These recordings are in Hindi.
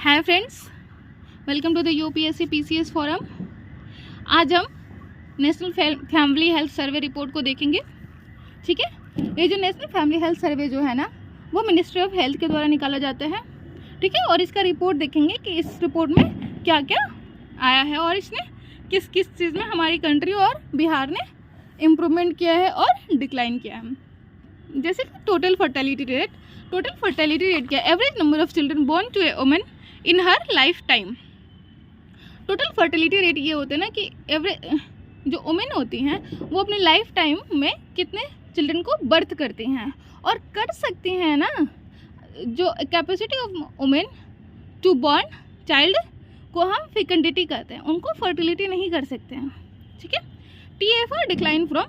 Hi friends, welcome to the UPSC PCS forum. आज हम national family health survey report को देखेंगे। ठीक है, ये जो नेशनल फैमिली हेल्थ सर्वे जो है ना, वो मिनिस्ट्री ऑफ हेल्थ के द्वारा निकाला जाता है। ठीक है, और इसका रिपोर्ट देखेंगे कि इस रिपोर्ट में क्या क्या आया है और इसने किस किस चीज़ में हमारी कंट्री और बिहार ने इम्प्रूवमेंट किया है और डिक्लाइन किया है। जैसे कि टोटल फर्टिलिटी रेट क्या, average number of children born to a woman in her lifetime. Total fertility rate ये होता है ना कि एवरेज जो वुमेन होती हैं वो अपनी लाइफ टाइम में कितने चिल्ड्रन को बर्थ करती हैं और कर सकती हैं ना। जो capacity of women to born child को हम फेकंडिटी कहते हैं, उनको फर्टिलिटी नहीं कर सकते हैं। ठीक है, TFR decline from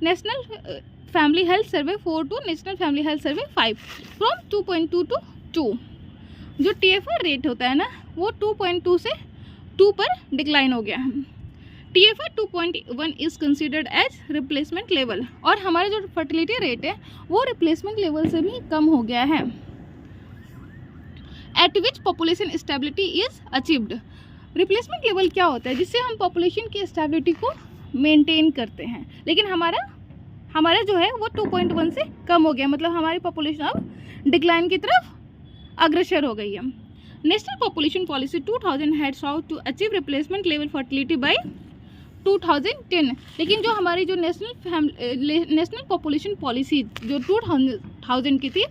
national family health survey 4 to national family health survey 5 from 2.2 to 2। जो TFR रेट होता है ना, वो 2.2 से 2 पर डिक्लाइन हो गया है। TFR 2.1 is considered as replacement level, और हमारा जो फर्टिलिटी रेट है वो रिप्लेसमेंट लेवल से भी कम हो गया है। Eight which population stability is achieved. Replacement level क्या होता है? जिससे हम पॉपुलेशन की स्टेबिलिटी को मेंटेन करते हैं, लेकिन हमारा जो है वो 2.1 से कम हो गया, मतलब हमारी पॉपुलेशन अब डिक्लाइन की तरफ अग्रसर हो गई है। National population policy 2000 had sought to achieve replacement level fertility by 2010, लेकिन जो हमारी जो नेशनल पॉपुलेशन पॉलिसी जो 2000 की थी,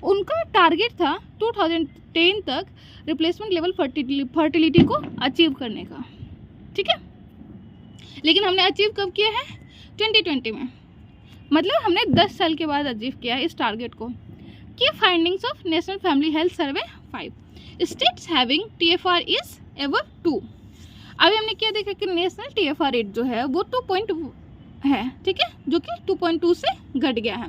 उनका टारगेट था 2010 तक रिप्लेसमेंट लेवल फर्टिलिटी को अचीव करने का। ठीक है, लेकिन हमने अचीव कब किया है? 2020 में, मतलब हमने 10 साल के बाद अचीव किया है इस टारगेट को। की findings of national family health survey 5, states having TFR is ever 2। अभी हमने क्या देखा कि नेशनल TFR रेट जो है वो 2 है, ठीक है, जो कि 2.2 से घट गया है।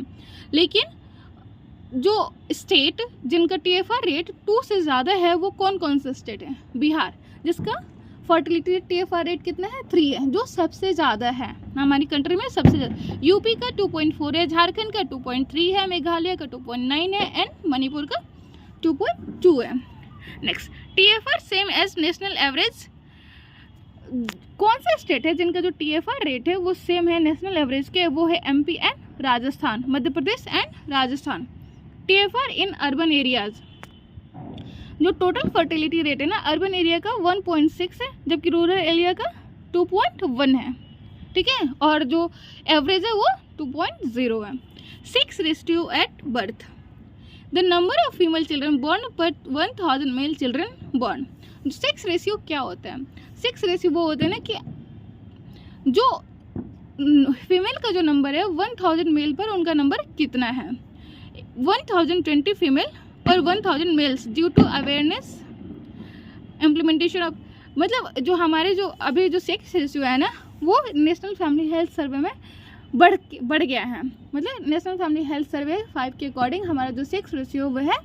लेकिन जो स्टेट जिनका TFR रेट 2 से ज़्यादा है वो कौन कौन से स्टेट है? बिहार, जिसका फर्टिलिटी TFR रेट कितना है? 3 है, जो सबसे ज़्यादा है हमारी कंट्री में, सबसे ज़्यादा। यूपी का 2.4 है, झारखंड का 2.3 है, मेघालय का 2.9 है एंड मणिपुर का 2.2 है। Next, TFR same as national average. कौन सा स्टेट है जिनका जो TFR रेट है वो सेम है नेशनल एवरेज के? वो है MP and Rajasthan, Madhya Pradesh and Rajasthan. TFR in urban areas, जो टोटल फर्टिलिटी रेट है ना, अर्बन एरिया का 1.6 है, जबकि रूरल एरिया का 2.1 है। ठीक है, और जो एवरेज है वो 2.0 है। 6:1 at birth, the number of female children born पर 1000 मेल चिल्ड्रन बॉर्न। 6 रेशियो क्या होता है? 6 रेशियो वो होता है ना कि जो फीमेल का जो नंबर है 1000 मेल पर उनका नंबर कितना है। 1020 फीमेल पर 1000 males due to awareness implementation of, मतलब जो हमारे जो अभी जो सेक्स रेशियो है ना, वो नेशनल फैमिली हेल्थ सर्वे में बढ़ गया है। मतलब नेशनल फैमिली हेल्थ सर्वे 5 के अकॉर्डिंग हमारा जो सेक्स रेशियो वो है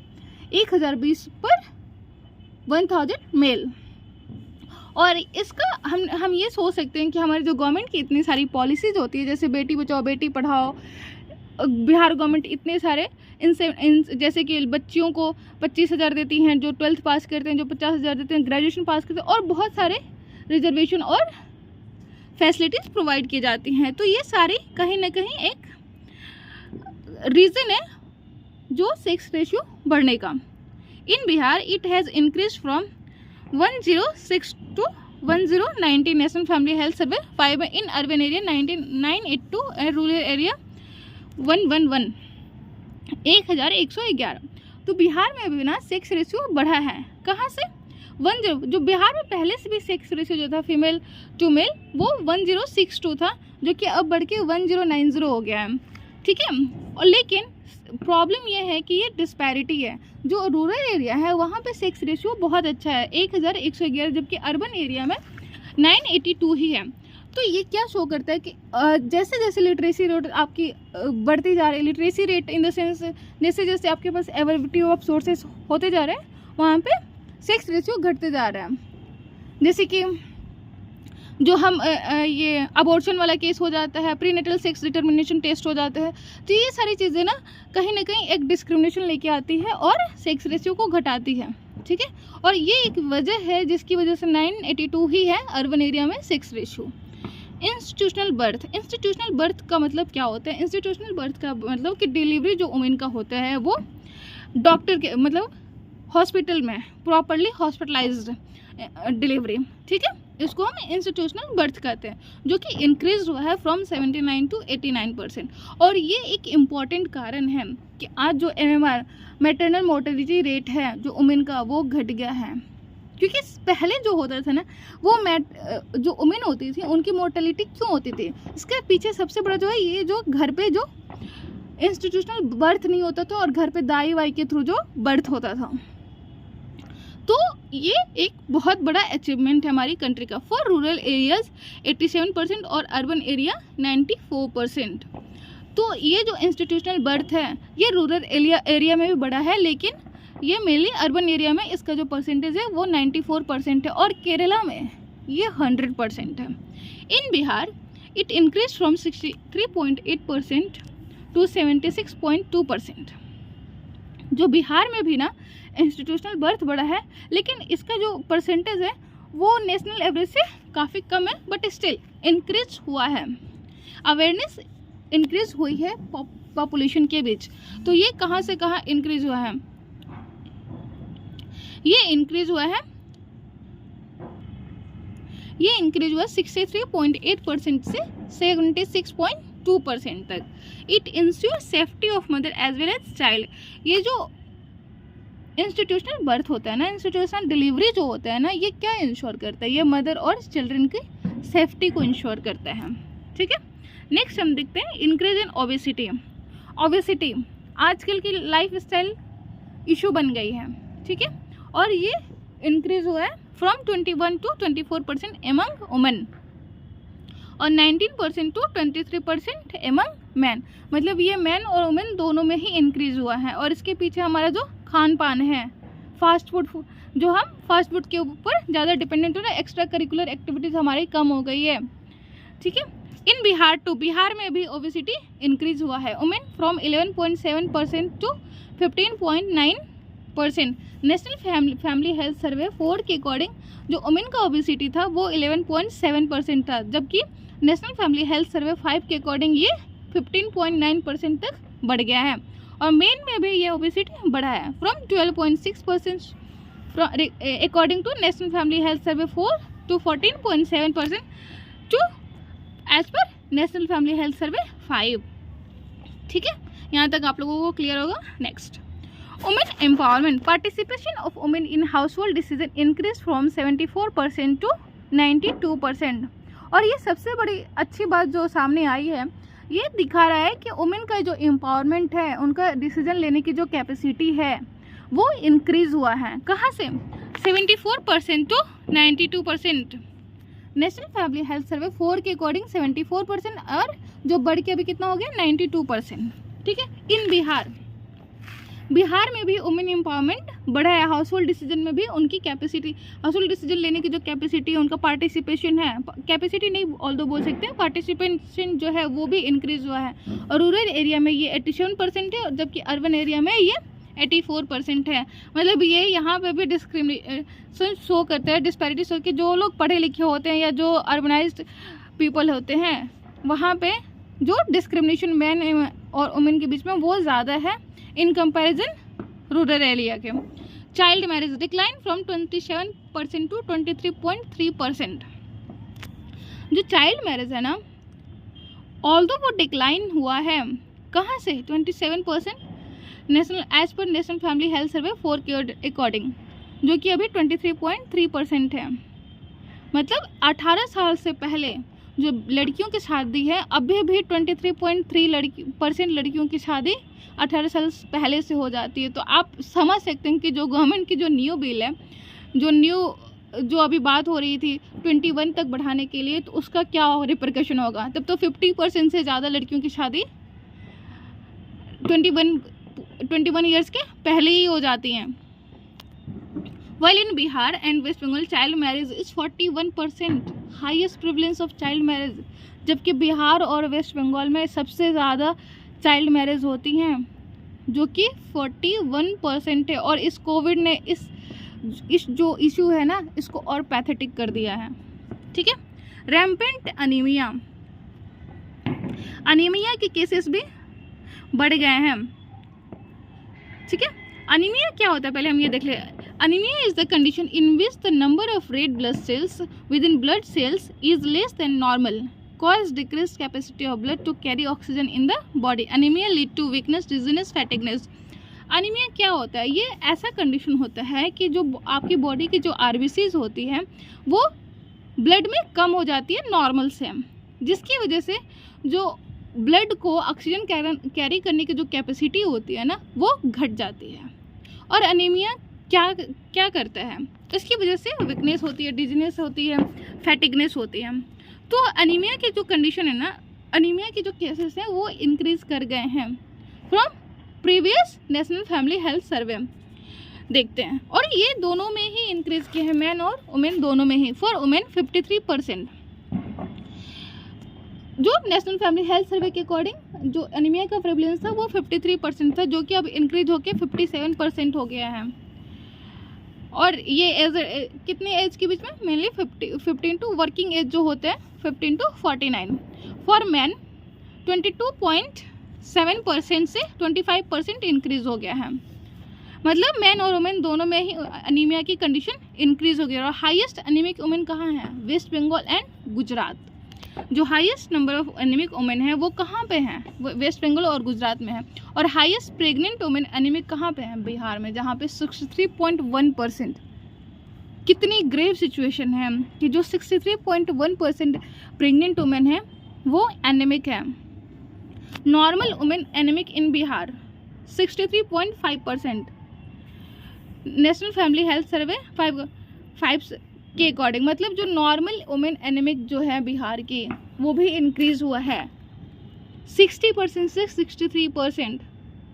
1020 पर 1000 मेल। और इसका हम ये सोच सकते हैं कि हमारी जो गवर्नमेंट की इतनी सारी पॉलिसीज होती है, जैसे बेटी बचाओ बेटी पढ़ाओ, बिहार गवर्नमेंट इतने सारे जैसे कि बच्चियों को 25,000 देती हैं जो 12th पास करते हैं, जो 50,000 देते हैं ग्रेजुएशन पास करते हैं, और बहुत सारे रिजर्वेशन और फैसिलिटीज़ प्रोवाइड की जाती हैं। तो ये सारी कहीं ना कहीं एक रीज़न है जो सेक्स रेशियो बढ़ने का। In Bihar it has increase from 106 to 1090 national family health survey 5 in urban area 982 and rural area 111 1111। तो बिहार में भी ना सेक्स रेशियो बढ़ा है। कहाँ से? 10, जो बिहार में पहले से भी सेक्स रेशियो जो था फीमेल टू मेल वो 1062 था, जो कि अब बढ़ के 1090 हो गया है। ठीक है, और लेकिन प्रॉब्लम ये है कि ये डिस्पैरिटी है। जो रूरल एरिया है वहाँ पे सेक्स रेशियो बहुत अच्छा है 1111, जबकि अर्बन एरिया में 982 ही है। तो ये क्या शो करता है कि जैसे जैसे लिटरेसी रेट आपकी बढ़ती जा रही है, literacy rate in the sense जैसे जैसे आपके पास अवेलेबिलिटी ऑफ सोर्सेज होते जा रहे हैं, वहाँ पे सेक्स रेशियो घटते जा रहा है। जैसे कि जो हम ये अबॉर्शन वाला केस हो जाता है, प्रीनेटल सेक्स डिटर्मिनेशन टेस्ट हो जाता है, तो ये सारी चीज़ें ना कहीं एक डिस्क्रिमिनेशन लेके आती है और सेक्स रेशियो को घटाती है। ठीक है। और ये एक वजह है जिसकी वजह से 982 ही है, अर्बन एरिया में 6 रेशियो। इंस्टीट्यूशनल बर्थ का मतलब क्या होता है? इंस्टीट्यूशनल बर्थ का मतलब कि डिलीवरी जो वुमेन का होता है वो डॉक्टर के मतलब हॉस्पिटल में प्रॉपरली हॉस्पिटलाइज्ड डिलीवरी, ठीक है, इसको हम इंस्टीट्यूशनल बर्थ कहते हैं, जो कि इंक्रीज हुआ है फ्रॉम 79 to 89%। और ये एक इम्पॉर्टेंट कारण है कि आज जो MMR मैटरनल मोर्टेलिटी रेट है जो वुमेन का वो घट गया है, क्योंकि पहले जो होता था ना वो जो वुमेन होती थी उनकी मोर्टेलिटी क्यों होती थी, इसके पीछे सबसे बड़ा जो है ये जो घर पे जो इंस्टीट्यूशनल बर्थ नहीं होता था और घर पे दाई वाई के थ्रू जो बर्थ होता था। तो ये एक बहुत बड़ा अचीवमेंट है हमारी कंट्री का। फॉर रूरल एरियाज 87% और अर्बन एरिया 94%। तो ये जो इंस्टीट्यूशनल बर्थ है ये रूरल एरिया में भी बड़ा है, लेकिन ये मेनली अर्बन एरिया में इसका जो परसेंटेज है वो 94% है, और केरला में ये 100% है। In Bihar it increase from 63.8% to 76.2%। जो बिहार में भी ना इंस्टीट्यूशनल बर्थ बड़ा है, लेकिन इसका जो परसेंटेज है वो नेशनल एवरेज से काफ़ी कम है, बट स्टिल इंक्रीज हुआ है। अवेयरनेस इंक्रीज हुई है पॉपुलेशन के बीच। तो ये कहाँ से कहाँ इंक्रीज हुआ है? ये इंक्रीज हुआ है 63.8% से 76.2% तक। It ensure safety of mother as well as child. ये जो इंस्टीट्यूशनल बर्थ होता है ना, इंस्टीट्यूशनल डिलीवरी जो होता है ना, ये क्या इंश्योर करता है? ये मदर और चिल्ड्रन की सेफ्टी को इंश्योर करता है, ठीक है। नेक्स्ट हम देखते हैं इंक्रीज इन ओबेसिटी आजकल की लाइफ स्टाइल इशू बन गई है, ठीक है, और ये इंक्रीज हुआ है फ्रॉम 21 to 24% एमंग वुमेन और 19% to 23% एमंग मैन। मतलब ये मैन और वुमेन दोनों में ही इंक्रीज हुआ है। और इसके पीछे हमारा जो खान पान है, फास्ट फूड जो हम फास्ट फूड के ऊपर ज़्यादा डिपेंडेंट हो रहे हैं, एक्स्ट्रा करिकुलर एक्टिविटीज़ हमारी कम हो गई है, ठीक है। इन बिहार में भी ओबेसिटी इंक्रीज हुआ है। Women from 11.7% to 15.9%। National family health survey 4 के अकॉर्डिंग जो वुमेन का ओबेसिटी था वो 11.7% था, जबकि नेशनल फैमिली हेल्थ सर्वे 5 के अकॉर्डिंग ये 15.9% तक बढ़ गया है। और मेन में भी ये ओबेसिटी बढ़ा है from 12.6% according to national family health survey 4 to 14.7% to as per national family health survey 5, ठीक है। यहाँ तक आप लोगों को क्लियर होगा। Next, women empowerment. Participation of women in house hold decision increase from 74% to 92%। और ये सबसे बड़ी अच्छी बात जो सामने आई है, ये दिखा रहा है कि वुमेन का जो एम्पावरमेंट है, उनका डिसीजन लेने की जो कैपेसिटी है वो इंक्रीज हुआ है। कहाँ से? 74% to 92%। National family health survey 4 के अकॉर्डिंग 74% और जो बढ़ के अभी कितना हो गया 92%, ठीक है। इन बिहार में भी वुमेन एम्पावरमेंट बढ़ा है। हाउस होल्ड डिसीजन में भी उनकी कैपेसिटी, हाउस होल्ड डिसीजन लेने की जो कैपेसिटी है, उनका पार्टिसिपेशन है, कैपेसिटी नहीं ऑल्दो बोल सकते हैं, पार्टिसिपेशन जो है वो भी इंक्रीज हुआ है। और रूरल एरिया में ये 87% है, जबकि अर्बन एरिया में ये 84% है। मतलब ये यहाँ पे भी डिस्क्रिमिनेशन शो करता है, डिस्पैरिटी शो कि जो लोग पढ़े लिखे होते हैं या जो अर्बनाइज्ड पीपल होते हैं, वहाँ पे जो डिस्क्रिमिनेशन मैन और वुमेन के बीच में वो ज़्यादा है इन कंपैरिजन रूरल एरिया के। Child marriage decline from 27% to 23.3%। जो चाइल्ड मैरिज है ना, ऑल्दो वो डिक्लाइन हुआ है, कहाँ से? 27% national as per national family health survey 4 के अकॉर्डिंग, जो कि अभी 23.3% है। मतलब 18 साल से पहले जो लड़कियों की शादी है, अभी भी 23.3% लड़कियों की शादी 18 साल पहले से हो जाती है। तो आप समझ सकते हैं कि जो गवर्नमेंट की जो न्यू बिल है, जो अभी बात हो रही थी 21 तक बढ़ाने के लिए, तो उसका क्या रिपरकशन होगा। तब तो 50% से ज़्यादा लड़कियों की शादी 21 ईयर्स के पहले ही हो जाती हैं। While in Bihar and West Bengal, child marriage is 41%, highest prevalence of child marriage. जबकि बिहार और वेस्ट बंगाल में सबसे ज़्यादा चाइल्ड मैरिज होती हैं, जो कि 41% है। और इस कोविड ने इस इस जो इशू है ना इसको और पैथेटिक कर दिया है। ठीक है, रैम्पेंट अनीमिया, अनीमिया के केसेस भी बढ़ गए हैं। ठीक है, अनीमिया क्या होता है पहले हम ये देख ले। Anaemia is the condition in which the number of red blood cells with in blood cells is less than normal, cause decreased capacity of blood to carry oxygen in the body. Anemia lead to weakness, dizziness, fatigueness. Anaemia क्या होता है? ये ऐसा कंडीशन होता है कि जो आपकी बॉडी की जो आरबीसीज होती है वो ब्लड में कम हो जाती है नॉर्मल से, जिसकी वजह से जो ब्लड को ऑक्सीजन कैरी करने की जो कैपेसिटी होती है ना वो घट जाती है। और अनीमिया क्या करता है? इसकी वजह से वीकनेस होती है, डिजीनेस होती है, फैटिगनेस होती है। तो अनीमिया की जो कंडीशन है ना, अनीमिया के जो केसेस हैं वो इंक्रीज कर गए हैं from previous national family health सर्वे। देखते हैं, और ये दोनों में ही इंक्रीज किए हैं, मैन और वुमेन दोनों में ही। फॉर वुमेन 53%, जो नेशनल फैमिली हेल्थ सर्वे के अकॉर्डिंग जो अनीमिया का प्रेवलेंस था वो 53% था, जो कि अब इंक्रीज होकर 57% हो गया है। और ये एज कितने एज के बीच में? मेनली 15 टू वर्किंग एज जो होते हैं 15 टू 49। फॉर मैन 22.7% से 25% इंक्रीज हो गया है। मतलब मैन और वुमेन दोनों में ही अनीमिया की कंडीशन इंक्रीज हो गई। और हाईएस्ट अनीमिक वुमेन कहाँ है? West Bengal and Gujarat. जो highest number of anaemic women है वो कहाँ पे हैं? वो वेस्ट बंगाल और गुजरात में है। और हाईएस्ट प्रेग्नेंट वुमेन एनीमिक कहाँ पे हैं? बिहार में, जहाँ पे 63.1%। कितनी ग्रेव सिचुएशन है कि जो 63.1% प्रेग्नेंट वुमेन है वो एनीमिक है। Normal women anaemic in Bihar 63.5%। National family health survey 5 के अकॉर्डिंग, मतलब जो नॉर्मल वुमेन एनीमिक जो है बिहार की वो भी इंक्रीज हुआ है 60% से 63%।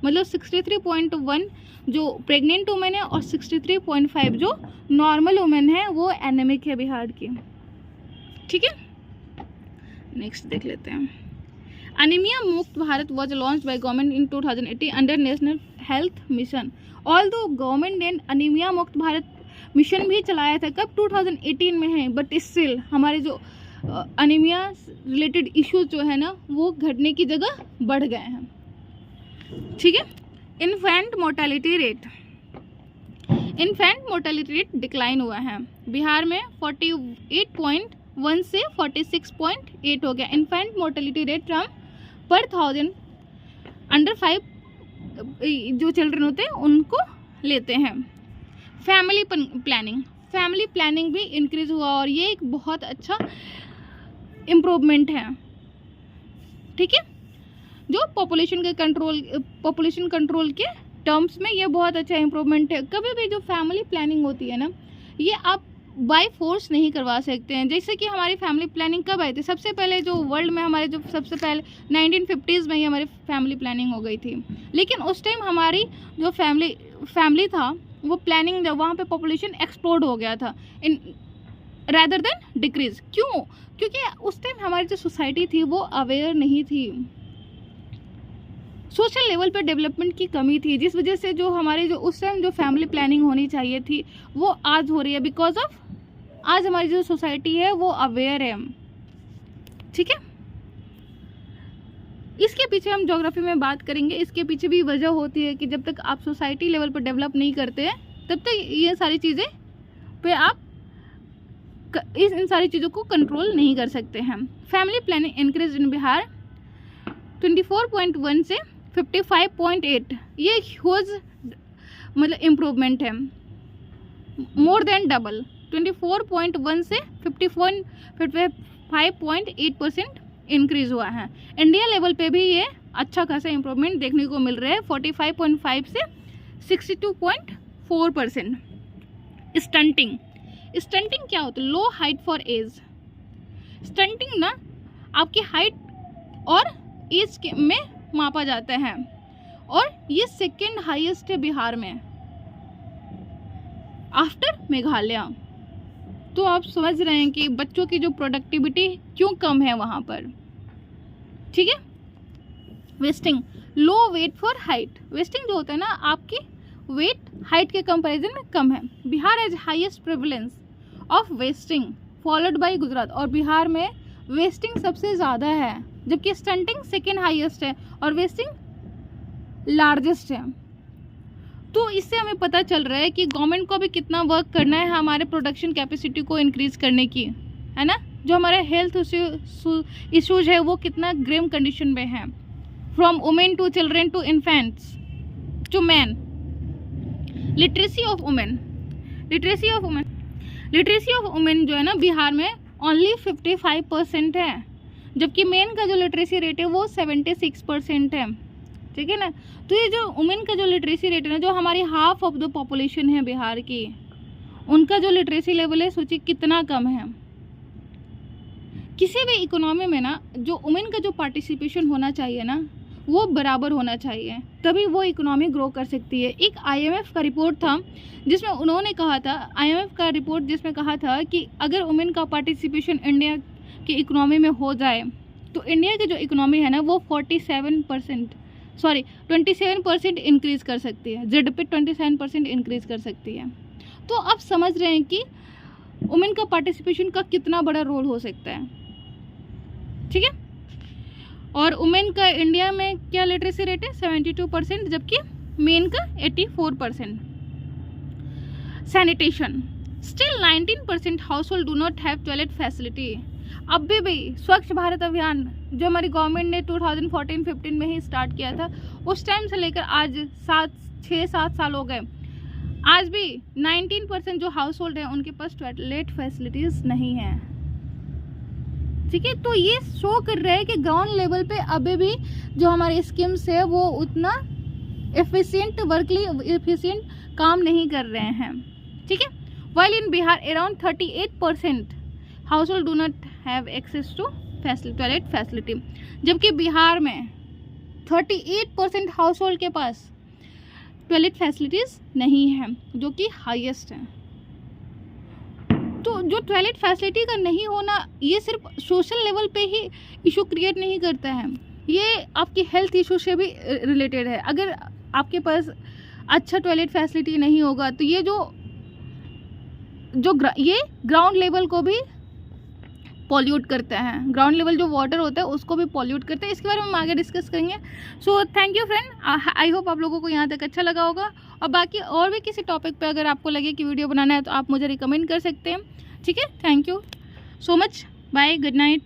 मतलब 63.1 जो प्रेग्नेंट वुमेन है और 63.5 जो नॉर्मल वुमेन है वो एनीमिक है बिहार की। ठीक है, नेक्स्ट देख लेते हैं। अनीमिया मुक्त Bharat was launch by government in 2018 under national health mission. Although government ने अनीमिया मुक्त भारत मिशन भी चलाया था, कब? 2018 में है, बट स्टिल हमारे जो अनीमिया रिलेटेड इश्यूज जो है ना वो घटने की जगह बढ़ गए हैं। ठीक है, इन्फेंट मोर्टेलिटी रेट डिक्लाइन हुआ है बिहार में 48.1 से 46.8 हो गया। इन्फेंट मोर्टेलिटी रेट फ्रॉम पर 1000 अंडर 5 जो चिल्ड्रन होते हैं उनको लेते हैं। फैमिली प्लानिंग भी इंक्रीज हुआ और ये एक बहुत अच्छा इम्प्रूवमेंट है। ठीक है, जो पॉपुलेशन कंट्रोल के टर्म्स में ये बहुत अच्छा इम्प्रूवमेंट है। कभी भी जो फैमिली प्लानिंग होती है ना ये आप बाय फोर्स नहीं करवा सकते हैं। जैसे कि हमारी फैमिली प्लानिंग कब आई थी? सबसे पहले जो वर्ल्ड में हमारे जो सबसे पहले 1950s में ही हमारी फैमिली प्लानिंग हो गई थी, लेकिन उस टाइम हमारी जो फैमिली था वो प्लानिंग जब वहाँ पे पॉपुलेशन एक्सप्लोड हो गया था इन रैदर देन डिक्रीज। क्यों? क्योंकि उस टाइम हमारी जो सोसाइटी थी वो अवेयर नहीं थी, सोशल लेवल पर डेवलपमेंट की कमी थी, जिस वजह से जो हमारे जो उस टाइम जो फैमिली प्लानिंग होनी चाहिए थी वो आज हो रही है, बिकॉज ऑफ आज हमारी जो सोसाइटी है वो अवेयर है। ठीक है, इसके पीछे हम ज्योग्राफी में बात करेंगे। इसके पीछे भी वजह होती है कि जब तक आप सोसाइटी लेवल पर डेवलप नहीं करते हैं तब तक ये सारी चीज़ें पे आप इन सारी चीज़ों को कंट्रोल नहीं कर सकते हैं। Family planning increase in Bihar 24.1 से 55.8। ये ह्यूज मतलब इम्प्रूवमेंट है, मोर देन डबल। 24.1 से 55.8% इंक्रीज हुआ है। इंडिया लेवल पे भी ये अच्छा खासा इम्प्रूवमेंट देखने को मिल रहा है 45.5 से 62.4%। स्टंटिंग क्या होता है? लो हाइट फॉर एज। स्टंटिंग ना आपकी हाइट और एज में मापा जाता है और ये सेकेंड हाईएस्ट है बिहार में आफ्टर मेघालय। तो आप समझ रहे हैं कि बच्चों की जो प्रोडक्टिविटी क्यों कम है वहाँ पर। ठीक है, wasting low weight for height. Wasting जो होता है ना आपकी वेट हाइट के कंपैरिजन में कम है। Bihar has highest prevalence of wasting followed by Gujarat, और बिहार में वेस्टिंग सबसे ज़्यादा है, जबकि स्टंटिंग सेकेंड हाईएस्ट है और वेस्टिंग लार्जेस्ट है। तो इससे हमें पता चल रहा है कि गवर्नमेंट को भी कितना वर्क करना है हमारे प्रोडक्शन कैपेसिटी को इंक्रीज़ करने की, है ना। जो हमारे हेल्थ इश्यूज है वो कितना ग्रेव कंडीशन में है, from women to children to infants to man. Literacy of women जो है ना बिहार में ओनली 55% है, जबकि मेन का जो लिटरेसी रेट है वो 76% है, ठीक है ना। तो ये जो वुमेन का जो लिटरेसी रेट है ना, जो हमारी हाफ ऑफ द पॉपुलेशन है बिहार की, उनका जो लिटरेसी लेवल है सोचिए कितना कम है। किसी भी इकोनॉमी में ना जो वुमेन का जो पार्टिसिपेशन होना चाहिए ना वो बराबर होना चाहिए, तभी वो इकोनॉमी ग्रो कर सकती है। एक IMF का रिपोर्ट था जिसमें उन्होंने कहा था, IMF का रिपोर्ट जिसमें कहा था कि अगर वुमेन का पार्टिसिपेशन इंडिया की इकोनॉमी में हो जाए तो इंडिया की जो इकोनॉमी है ना वो 27% इंक्रीज़ कर सकती है, GDP 27% इंक्रीज़ कर सकती है। तो आप समझ रहे हैं कि वुमेन का पार्टिसिपेशन का कितना बड़ा रोल हो सकता है, ठीक है। और वुमेन का इंडिया में क्या लिटरेसी रेट है 72%, जबकि मेन का 84%। Sanitation, still 19% house hold do not have toilet facility. अब भी स्वच्छ भारत अभियान जो हमारी गवर्नमेंट ने 2014-15 में ही स्टार्ट किया था, उस टाइम से लेकर आज 6-7 साल हो गए, आज भी 19% जो हाउस होल्ड है उनके पास टॉयलेट फैसिलिटीज़ नहीं है, ठीक है। तो ये शो कर रहा है कि ग्राउंड लेवल पे अभी भी जो हमारे स्कीम्स है वो उतना एफिशिएंट काम नहीं कर रहे हैं, ठीक है। While in Bihar around 38% household do not have access to toilet facility, जबकि बिहार में 38% हाउस होल्ड के पास टॉयलेट फैसिलिटीज़ नहीं है, जो कि हाईएस्ट है। तो जो टॉयलेट फैसिलिटी का नहीं होना ये सिर्फ सोशल लेवल पे ही इशू क्रिएट नहीं करता है, ये आपकी हेल्थ इशू से भी रिलेटेड है। अगर आपके पास अच्छा टॉयलेट फैसिलिटी नहीं होगा तो ये ये ग्राउंड लेवल को भी पॉल्यूट करता है, ग्राउंड लेवल जो वाटर होता है उसको भी पॉल्यूट करता है। इसके बारे में हम आगे डिस्कस करेंगे। So thank you friend, I hope आप लोगों को यहाँ तक अच्छा लगा होगा, और बाकी और भी किसी टॉपिक पे अगर आपको लगे कि वीडियो बनाना है तो आप मुझे रिकमेंड कर सकते हैं, ठीक है। Thank you so much, bye, good night.